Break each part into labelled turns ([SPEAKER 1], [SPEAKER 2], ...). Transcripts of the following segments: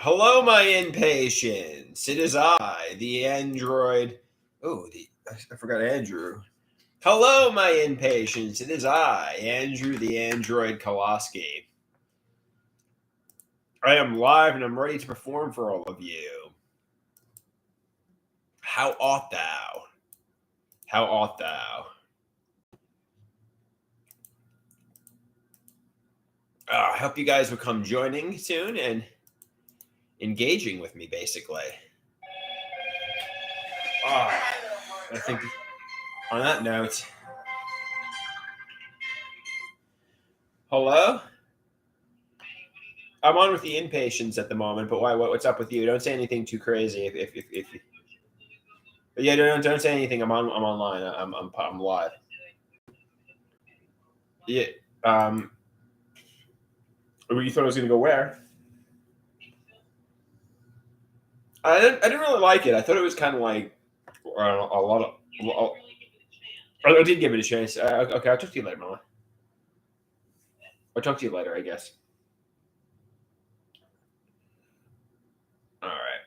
[SPEAKER 1] Hello, my impatience. It is I, the android. I forgot Andrew. Hello, my impatience. It is I, Andrew, the android Koloski. I am live and I'm ready to perform for all of you. How art thou? How art thou? I hope you guys will come joining soon and engaging with me, basically. I think on that note, hello? I'm on with the inpatients at the moment, but why? What's up with you? Don't say anything too crazy. If yeah, don't say anything. I'm online. I'm live. Yeah. You thought I was gonna go where? I didn't really like it. I thought it was kind of like a lot of. I did give it a chance. Okay, I'll talk to you later, Mama. I'll talk to you later, I guess. All right.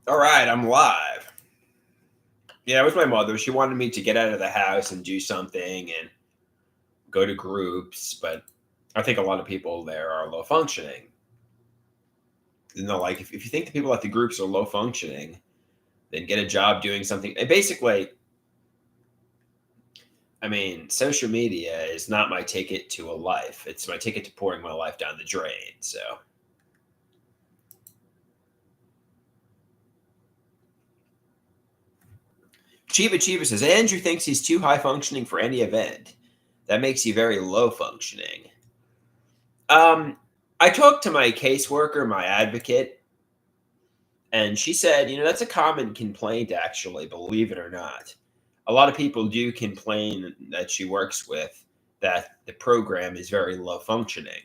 [SPEAKER 1] All right, I'm live. Yeah, it was my mother. She wanted me to get out of the house and do something and go to groups, but I think a lot of people there are low functioning. Like if you think the people at the groups are low functioning, then get a job doing something. And basically, I mean, social media is not my ticket to a life. It's my ticket to pouring my life down the drain. So Chiba says, Andrew thinks he's too high functioning for any event. That makes you very low functioning. I talked to my caseworker, my advocate, and she said, that's a common complaint, actually, believe it or not. A lot of people do complain that she works with that the program is very low functioning,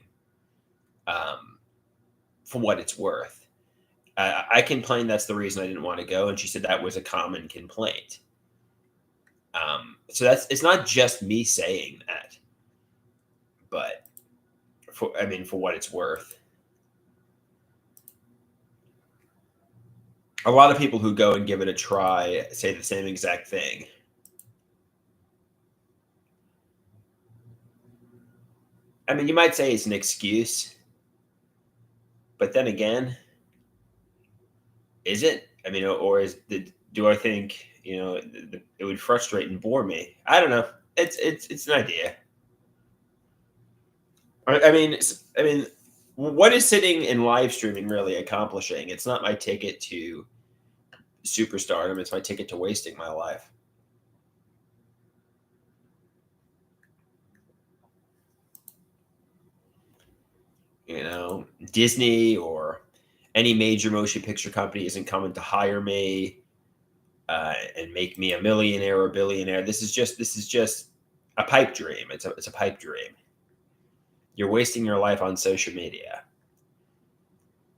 [SPEAKER 1] for what it's worth. I complained that's the reason I didn't want to go, and she said that was a common complaint. So it's not just me saying that, but for what it's worth. A lot of people who go and give it a try say the same exact thing. I mean, you might say it's an excuse, but then again, is it? I mean, or do I think it would frustrate and bore me? I don't know. It's an idea. I mean, what is sitting and live streaming really accomplishing? It's not my ticket to superstardom. It's my ticket to wasting my life. Disney or any major motion picture company isn't coming to hire me and make me a millionaire or billionaire. This is just a pipe dream. It's a pipe dream. You're wasting your life on social media.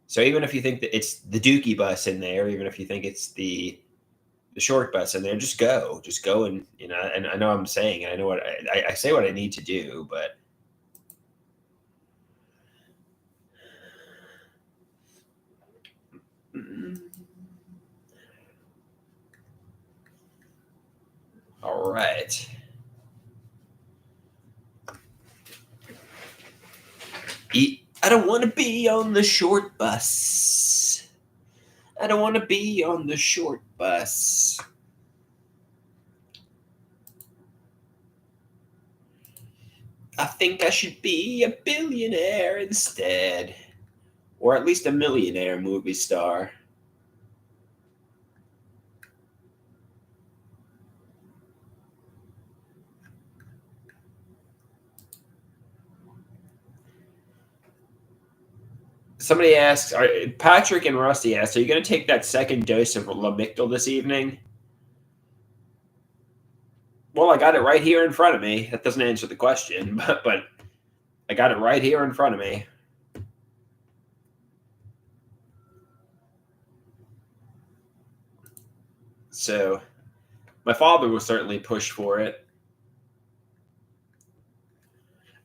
[SPEAKER 1] So even if you think that it's the Dookie bus in there, even if you think it's the short bus in there, just go and and I know I'm saying, and I know what I say what I need to do, but all right. I don't want to be on the short bus. I don't want to be on the short bus. I think I should be a billionaire instead. Or at least a millionaire movie star. Somebody asks, Patrick and Rusty asks, are you going to take that second dose of Lamictal this evening? Well, I got it right here in front of me. That doesn't answer the question, but I got it right here in front of me. So my father will certainly push for it.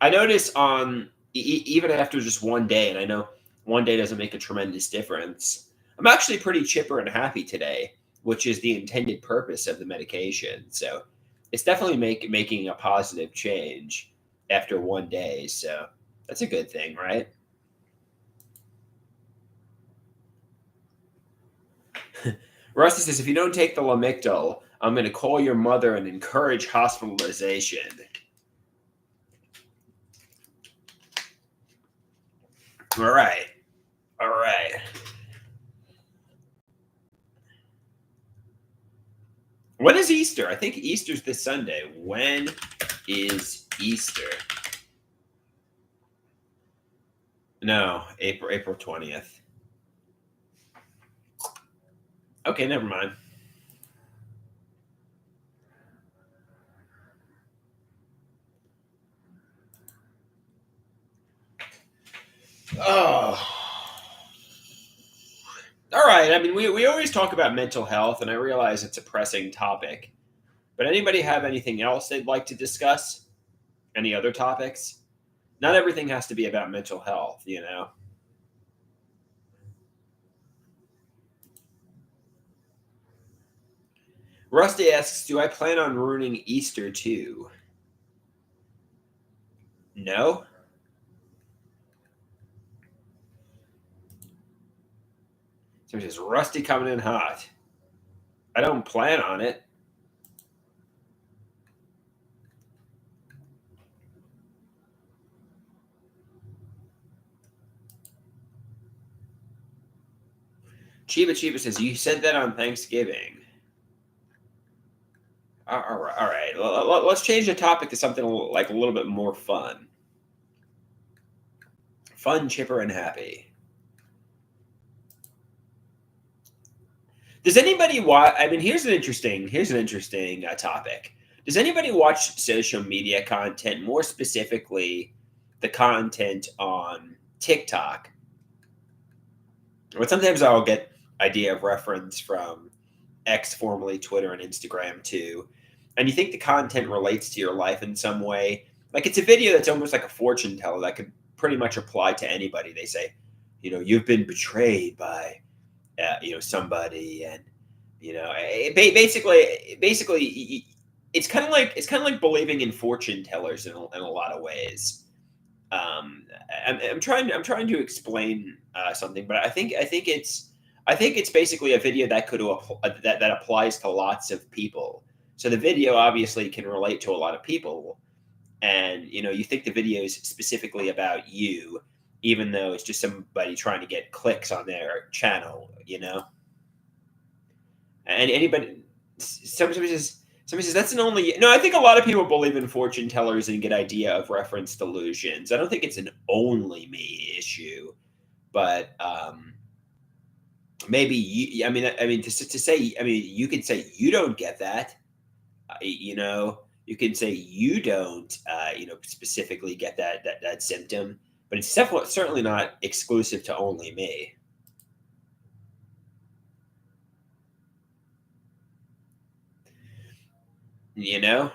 [SPEAKER 1] I notice on even after just one day, and I know one day doesn't make a tremendous difference. I'm actually pretty chipper and happy today, which is the intended purpose of the medication. So it's definitely making a positive change after one day. So that's a good thing, right? Rusty says, if you don't take the Lamictal, I'm going to call your mother and encourage hospitalization. All right. All right. When is Easter? I think Easter's this Sunday. When is Easter? No, April 20th. Okay, never mind. Oh. All right. I mean, we always talk about mental health, and I realize it's a pressing topic. But anybody have anything else they'd like to discuss? Any other topics? Not everything has to be about mental health, you know? Rusty asks, do I plan on ruining Easter too? No? So it says, Rusty coming in hot. I don't plan on it. Chiba says, you said that on Thanksgiving. All right, all right. Let's change the topic to something like a little bit more fun. Fun, chipper, and happy. Does anybody watch? I mean, here's an interesting topic. Does anybody watch social media content, more specifically, the content on TikTok? But sometimes I'll get idea of reference from X, formerly Twitter, and Instagram too. And you think the content relates to your life in some way? Like it's a video that's almost like a fortune teller that could pretty much apply to anybody. They say, you've been betrayed by, somebody, and basically, it's kind of like believing in fortune tellers in a lot of ways. I'm trying to explain something, but I think it's basically a video that that applies to lots of people. So the video obviously can relate to a lot of people, and you think the video is specifically about you, even though it's just somebody trying to get clicks on their channel. And anybody, somebody says that's an only. No, I think a lot of people believe in fortune tellers and get idea of reference delusions. I don't think it's an only me issue, but maybe you. I mean, to say. I mean, you could say you don't get that. You can say you don't. Specifically get that symptom, but it's definitely certainly not exclusive to only me. You know.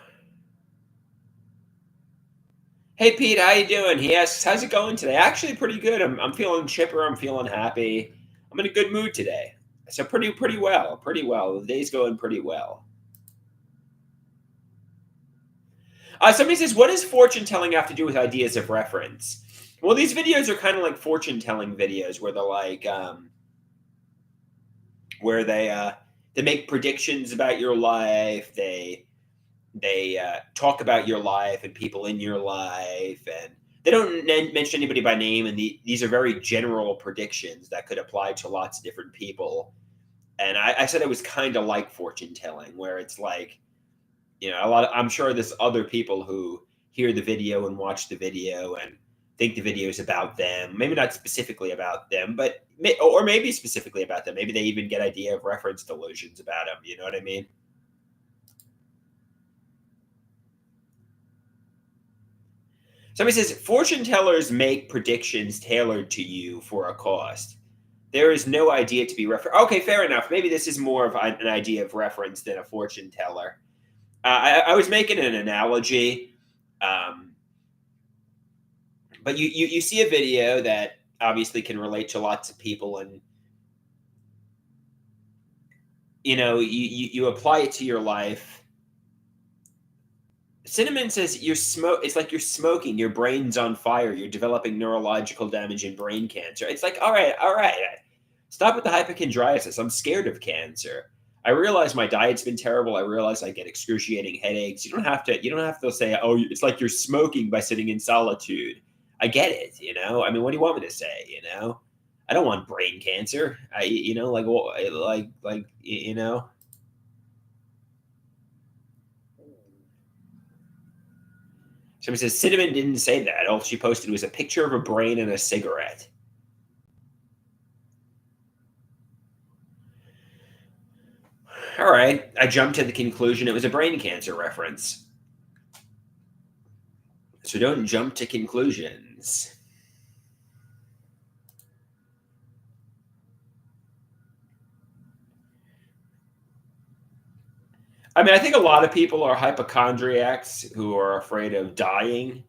[SPEAKER 1] Hey Pete, how you doing? He asks, "How's it going today?" Actually, pretty good. I'm feeling chipper. I'm feeling happy. I'm in a good mood today. So pretty well. Pretty well. The day's going pretty well. Somebody says, "What does fortune telling have to do with ideas of reference?" Well, these videos are kind of like fortune telling videos where they're like, where they make predictions about your life. They talk about your life and people in your life, and they don't mention anybody by name. And these are very general predictions that could apply to lots of different people. And I said it was kind of like fortune telling, where it's like, I'm sure there's other people who hear the video and watch the video and think the video is about them. Maybe not specifically about them, but or maybe specifically about them. Maybe they even get idea of reference delusions about them. You know what I mean? Somebody says fortune tellers make predictions tailored to you for a cost. There is no idea to be referenced. Okay, fair enough. Maybe this is more of an idea of reference than a fortune teller. I was making an analogy, um, but you see a video that obviously can relate to lots of people, and you apply it to your life. Cinnamon says you're smoke. It's like you're smoking. Your brain's on fire. You're developing neurological damage and brain cancer. It's like, all right, all right. Stop with the hypochondriasis. I'm scared of cancer. I realize my diet's been terrible. I realize I get excruciating headaches. You don't have to. You don't have to say, "Oh, it's like you're smoking by sitting in solitude." I get it. I mean, what do you want me to say? I don't want brain cancer. Like, well, like. Somebody says Cinnamon didn't say that. All she posted was a picture of a brain and a cigarette. All right. I jumped to the conclusion it was a brain cancer reference. So don't jump to conclusions. I mean, I think a lot of people are hypochondriacs who are afraid of dying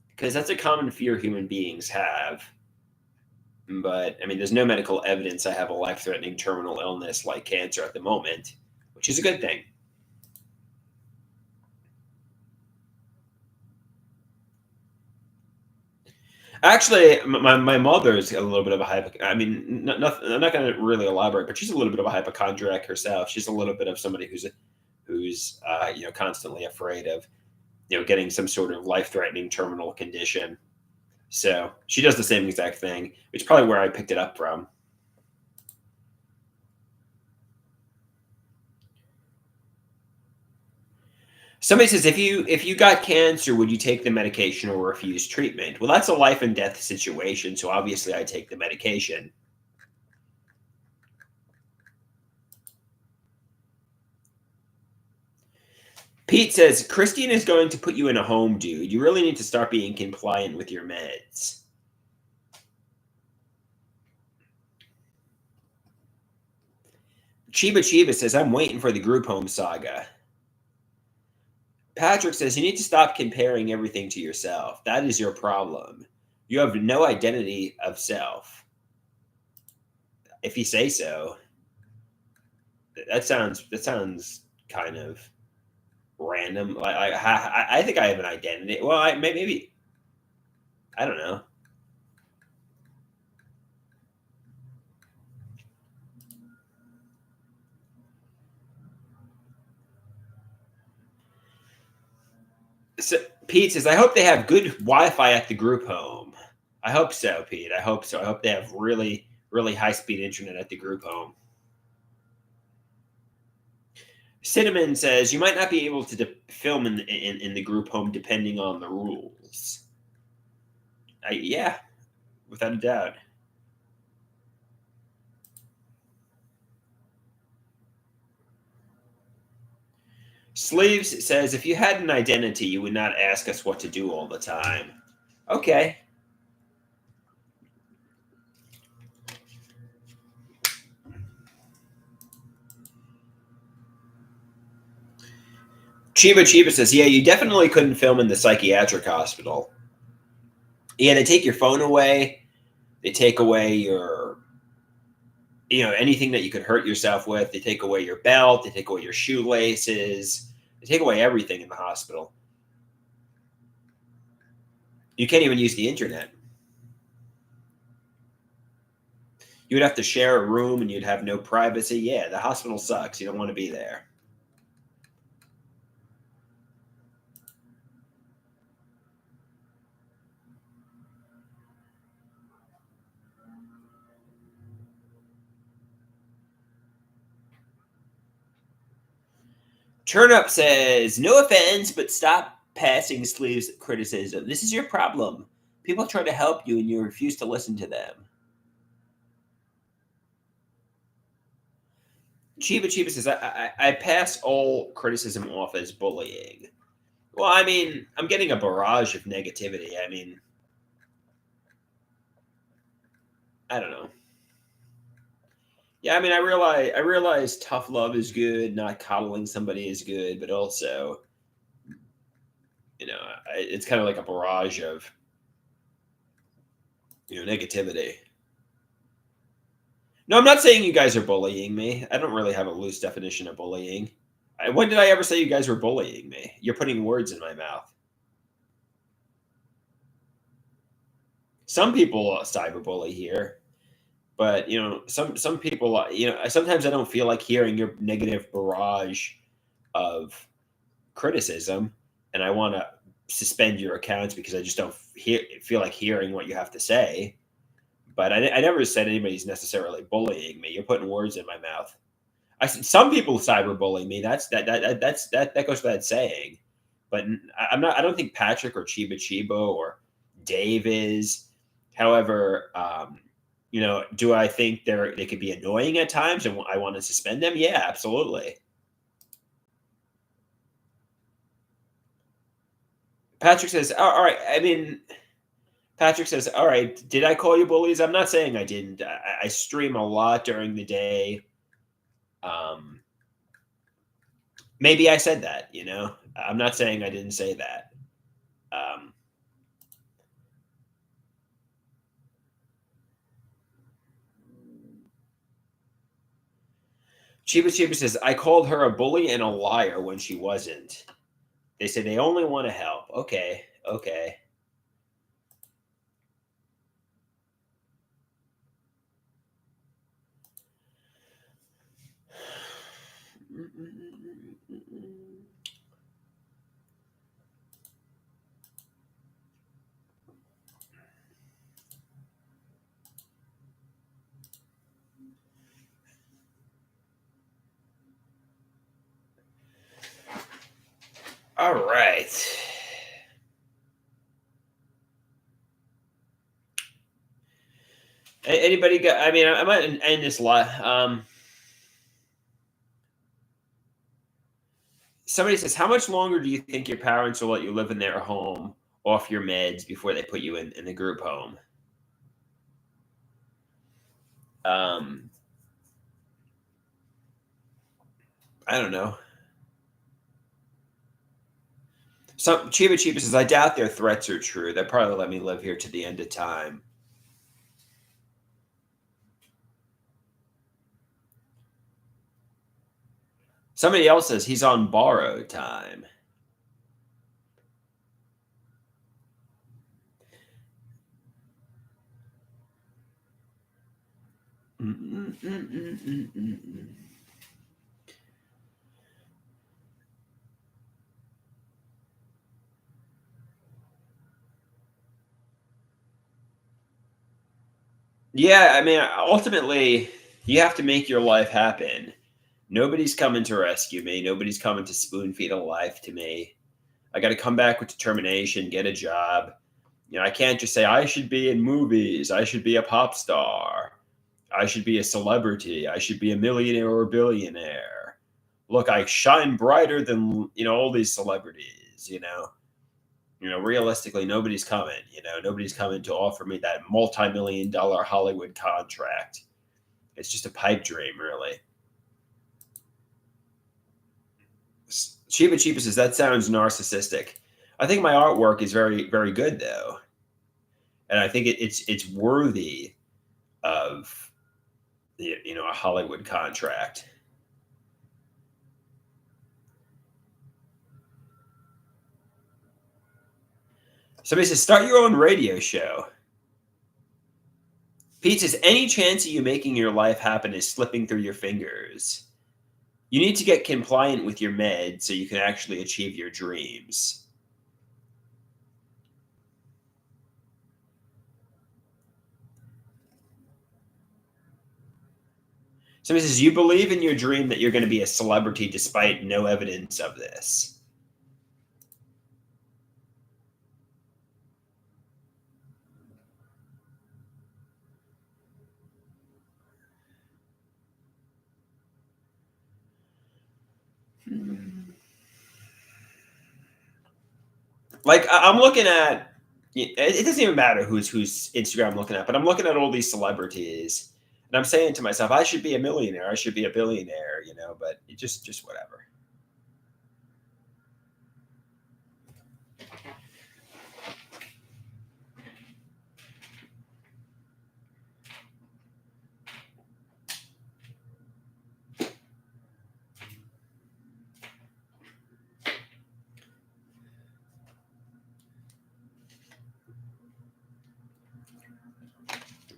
[SPEAKER 1] because that's a common fear human beings have. But I mean, there's no medical evidence I have a life threatening terminal illness like cancer at the moment, which is a good thing. Actually, my mother is a little bit of a I mean, I'm not going to really elaborate, but she's a little bit of a hypochondriac herself. She's a little bit of somebody who's constantly afraid of getting some sort of life threatening terminal condition. So she does the same exact thing, which is probably where I picked it up from. Somebody says, if you got cancer, would you take the medication or refuse treatment? Well, that's a life and death situation, so obviously I take the medication. Pete says, Christine is going to put you in a home, dude. You really need to start being compliant with your meds. Chiba says, I'm waiting for the group home saga. Patrick says, you need to stop comparing everything to yourself. That is your problem. You have no identity of self. If you say so. That sounds kind of random. I think I have an identity. Well, maybe I don't know. So Pete says, I hope they have good Wi-Fi at the group home. I hope so, Pete. I hope so. I hope they have really, really high-speed internet at the group home. Cinnamon says, you might not be able to film in the group home depending on the rules. Yeah, without a doubt. Sleeves says, if you had an identity, you would not ask us what to do all the time. Okay. Chiba says, yeah, you definitely couldn't film in the psychiatric hospital. Yeah, they take your phone away. They take away your, anything that you could hurt yourself with. They take away your belt. They take away your shoelaces. They take away everything in the hospital. You can't even use the internet. You would have to share a room and you'd have no privacy. Yeah, the hospital sucks. You don't want to be there. Turnup says, no offense, but stop passing Sleeves criticism. This is your problem. People try to help you and you refuse to listen to them. Chiba says, I pass all criticism off as bullying. Well, I mean, I'm getting a barrage of negativity. I mean, I don't know. Yeah, I mean, I realize tough love is good, not coddling somebody is good, but also, it's kind of like a barrage of negativity. No, I'm not saying you guys are bullying me. I don't really have a loose definition of bullying. When did I ever say you guys were bullying me? You're putting words in my mouth. Some people cyberbully here, but some people, sometimes I don't feel like hearing your negative barrage of criticism, and I want to suspend your accounts because I just don't feel like hearing what you have to say. But I never said anybody's necessarily bullying me. You're putting words in my mouth. I said some people cyberbully me. That goes without saying. But I'm not. I don't think Patrick or Chiba or Dave is. However, do I think they could be annoying at times and I want to suspend them? Yeah, absolutely. Patrick says, all right. I mean, Patrick says, all right, did I call you bullies? I'm not saying I didn't. I stream a lot during the day. Um, Maybe I said that. I'm not saying I didn't say that. Um, Chiba says, I called her a bully and a liar when she wasn't. They say they only want to help. Okay. Okay. All right. Anybody got? I mean, I might end this live. Somebody says, "How much longer do you think your parents will let you live in their home off your meds before they put you in the group home?" Um, I don't know. Some Chiba says, "I doubt their threats are true. They'll probably let me live here to the end of time." Somebody else says he's on borrowed time. Yeah, I mean, ultimately, you have to make your life happen. Nobody's coming to rescue me. Nobody's coming to spoon feed a life to me. I got to come back with determination, get a job. I can't just say I should be in movies. I should be a pop star. I should be a celebrity. I should be a millionaire or a billionaire. Look, I shine brighter than all these celebrities. Realistically, nobody's coming. Nobody's coming to offer me that multi-million-dollar Hollywood contract. It's just a pipe dream, really. Chiba says that sounds narcissistic. I think my artwork is very, very good, though, and I think it's worthy of a Hollywood contract. Somebody says start your own radio show. Pete says any chance of you making your life happen is slipping through your fingers. You need to get compliant with your meds so you can actually achieve your dreams. Somebody says, you believe in your dream that you're going to be a celebrity despite no evidence of this. Like, I'm looking at, it doesn't even matter whose Instagram I'm looking at, but I'm looking at all these celebrities. And I'm saying to myself, I should be a millionaire. I should be a billionaire, but it just whatever.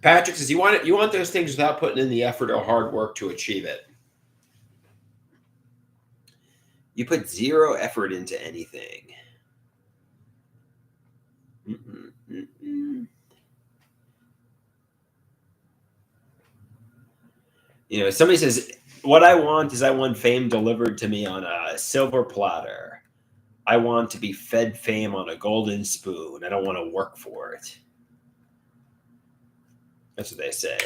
[SPEAKER 1] Patrick says you want those things without putting in the effort or hard work to achieve it. You put zero effort into anything. Mm-mm, mm-mm. Somebody says, what I want fame delivered to me on a silver platter. I want to be fed fame on a golden spoon. I don't want to work for it. That's what they say.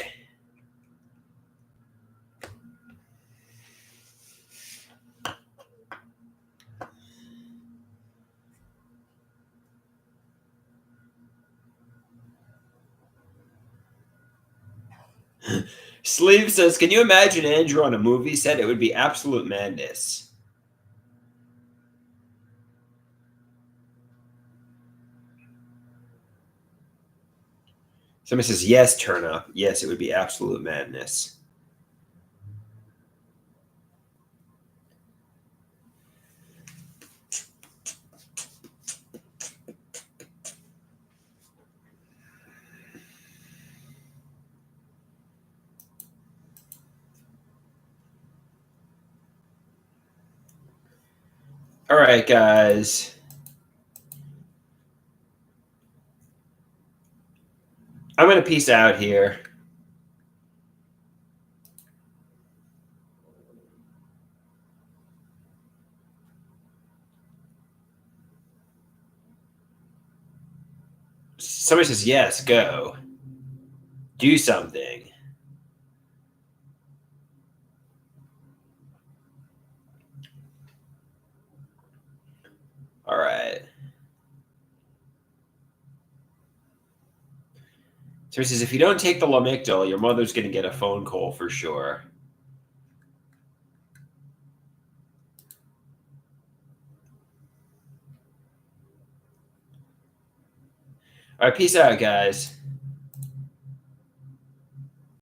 [SPEAKER 1] Sleeve says, can you imagine Andrew on a movie set? It would be absolute madness. Somebody says, yes, turn up. Yes, it would be absolute madness. All right, guys. I'm going to peace out here. Somebody says, yes, go. Do something. All right. So he says, if you don't take the Lamictal, your mother's going to get a phone call for sure. All right, peace out, guys.